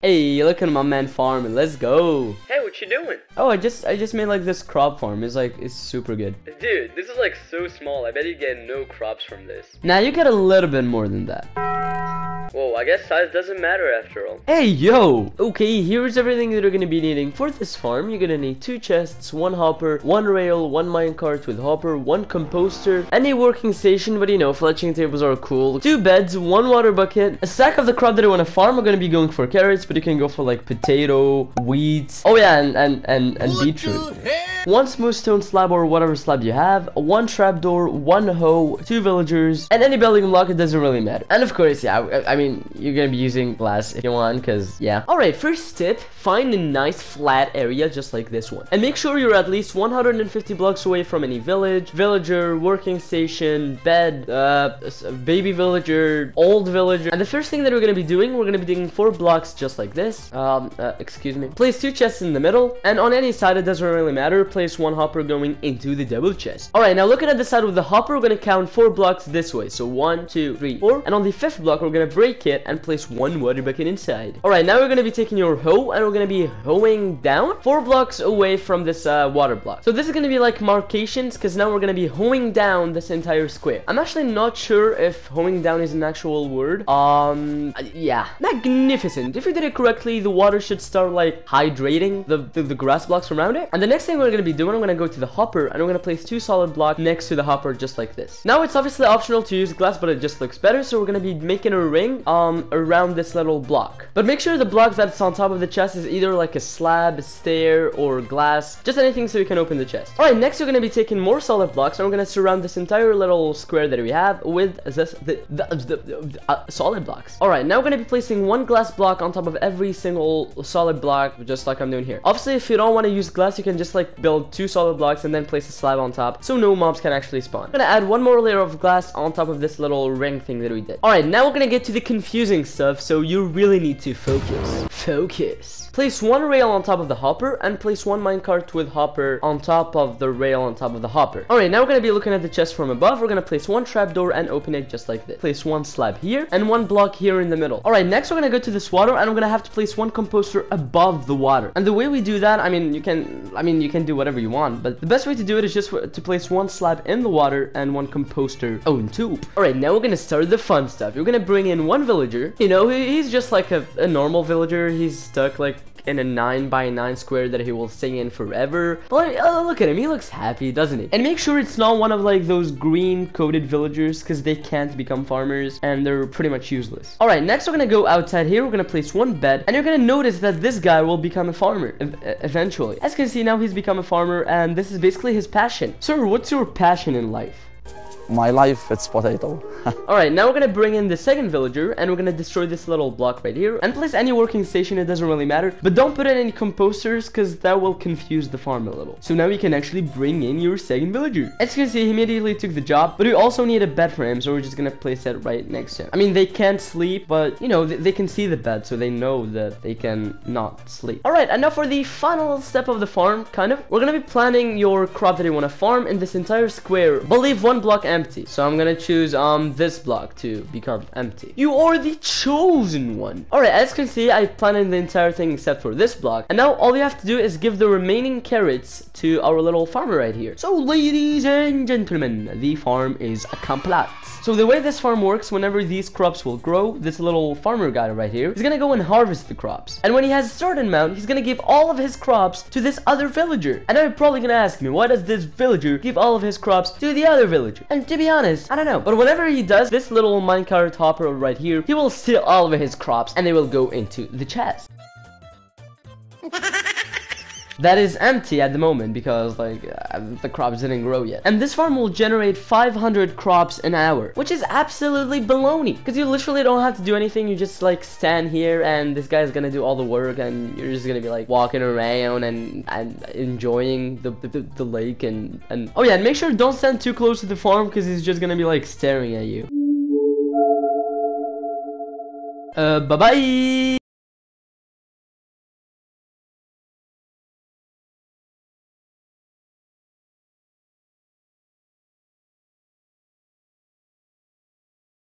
Hey, look at my man farming. Let's go. Hey, what you doing? Oh, I just made like this crop farm. It's super good. Dude, this is like so small. I bet you get no crops from this. Now you get a little bit more than that. Whoa, I guess size doesn't matter after all. Hey, yo! Okay, here's everything that you're gonna be needing for this farm. You're gonna need 2 chests, 1 hopper, 1 rail, 1 minecart with hopper, 1 composter, and a working station, but you know, fletching tables are cool. 2 beds, 1 water bucket, a stack of the crop that I want to farm. I'm gonna be going for carrots, but you can go for like potato, wheat. Oh yeah, and beetroot. 1 smooth stone slab or whatever slab you have, 1 trapdoor, 1 hoe, 2 villagers, and any building block. It doesn't really matter. And of course, yeah, I mean, you're gonna be using glass if you want, because yeah. Alright, first tip, find a nice flat area just like this one, and make sure you're at least 150 blocks away from any village, villager, working station, bed, baby villager, old villager. And the first thing that we're gonna be doing, we're gonna be digging 4 blocks just like this. Excuse me. Place 2 chests in the middle, and on any side, it doesn't really matter. Place 1 hopper going into the double chest. Alright, now looking at the side with the hopper, we're gonna count 4 blocks this way. So 1, 2, 3, 4, and on the 5th block, we're gonna break it and place 1 water bucket inside. Alright, now we're gonna be taking your hoe, and we're gonna be hoeing down 4 blocks away from this water block. So this is gonna be like marcations, because now we're gonna be hoeing down this entire square. I'm actually not sure if hoeing down is an actual word. Yeah, magnificent. If you did it correctly, the water should start like hydrating the grass blocks around it. And the next thing we're gonna be doing, I'm gonna go to the hopper, and I'm gonna place 2 solid blocks next to the hopper just like this. Now it's obviously optional to use glass, but it just looks better, so we're gonna be making a ring around this little block. But make sure the block that's on top of the chest is either like a slab, a stair, or glass, just anything so you can open the chest. Alright, next we're gonna be taking more solid blocks, and we're gonna surround this entire little square that we have with solid blocks. Alright, now we're gonna be placing 1 glass block on top of every single solid block, just like I'm doing here. Obviously, if you don't want to use glass, you can just like build 2 solid blocks and then place a slab on top, so no mobs can actually spawn. I'm gonna add 1 more layer of glass on top of this little ring thing that we did. Alright, now we're gonna get to the confusing stuff, so you really need to focus. Focus. Place 1 rail on top of the hopper, and place 1 minecart with hopper on top of the rail on top of the hopper. Alright, now we're gonna be looking at the chest from above. We're gonna place 1 trapdoor and open it just like this. Place 1 slab here, and 1 block here in the middle. Alright, next we're gonna go to this water, and I'm gonna have to place 1 composter above the water. And the way we do that, I mean, you can do whatever you want, but the best way to do it is just to place 1 slab in the water and 1 composter on top. Alright, now we're gonna start the fun stuff. You're gonna bring in 1 villager. You know, he's just like a normal villager. He's stuck like in a 9x9 square that he will stay in forever. But look at him, he looks happy, doesn't he? And make sure it's not one of like those green coated villagers, because they can't become farmers and they're pretty much useless. Alright, next we're gonna go outside here. We're gonna place 1 bed, and you're gonna notice that this guy will become a farmer eventually. As you can see, now he's become a farmer, and this is basically his passion. Sir, what's your passion in life? My life, it's potato. Alright, now we're gonna bring in the 2nd villager, and we're gonna destroy this little block right here, and place any working station. It doesn't really matter, but don't put in any composters, because that will confuse the farm a little. So now you can actually bring in your 2nd villager. As you can see, he immediately took the job, but we also need a bed for him, so we're just gonna place it right next to him. I mean, they can't sleep, but you know, they can see the bed, so they know that they can not sleep. Alright, and now for the final step of the farm, kind of, we're gonna be planting your crop that you want to farm in this entire square, but leave 1 block empty. So I'm gonna choose this block to become empty. You are the chosen one. Alright, as you can see, I planted the entire thing except for this block, and now all you have to do is give the remaining carrots to our little farmer right here. So ladies and gentlemen, the farm is complete. So the way this farm works, whenever these crops will grow, this little farmer guy right here is gonna go and harvest the crops, and when he has a certain amount, he's gonna give all of his crops to this other villager. And now you're probably gonna ask me, why does this villager give all of his crops to the other villager? And to be honest, I don't know, but whenever he does, this little minecart hopper right here, he will steal all of his crops, and they will go into the chest. That is empty at the moment because like the crops didn't grow yet. And this farm will generate 500 crops an hour, which is absolutely baloney, because you literally don't have to do anything. You just like stand here, and this guy's gonna do all the work, and you're just gonna be like walking around and enjoying the lake and oh yeah, and make sure don't stand too close to the farm, because he's just gonna be like staring at you. Bye bye.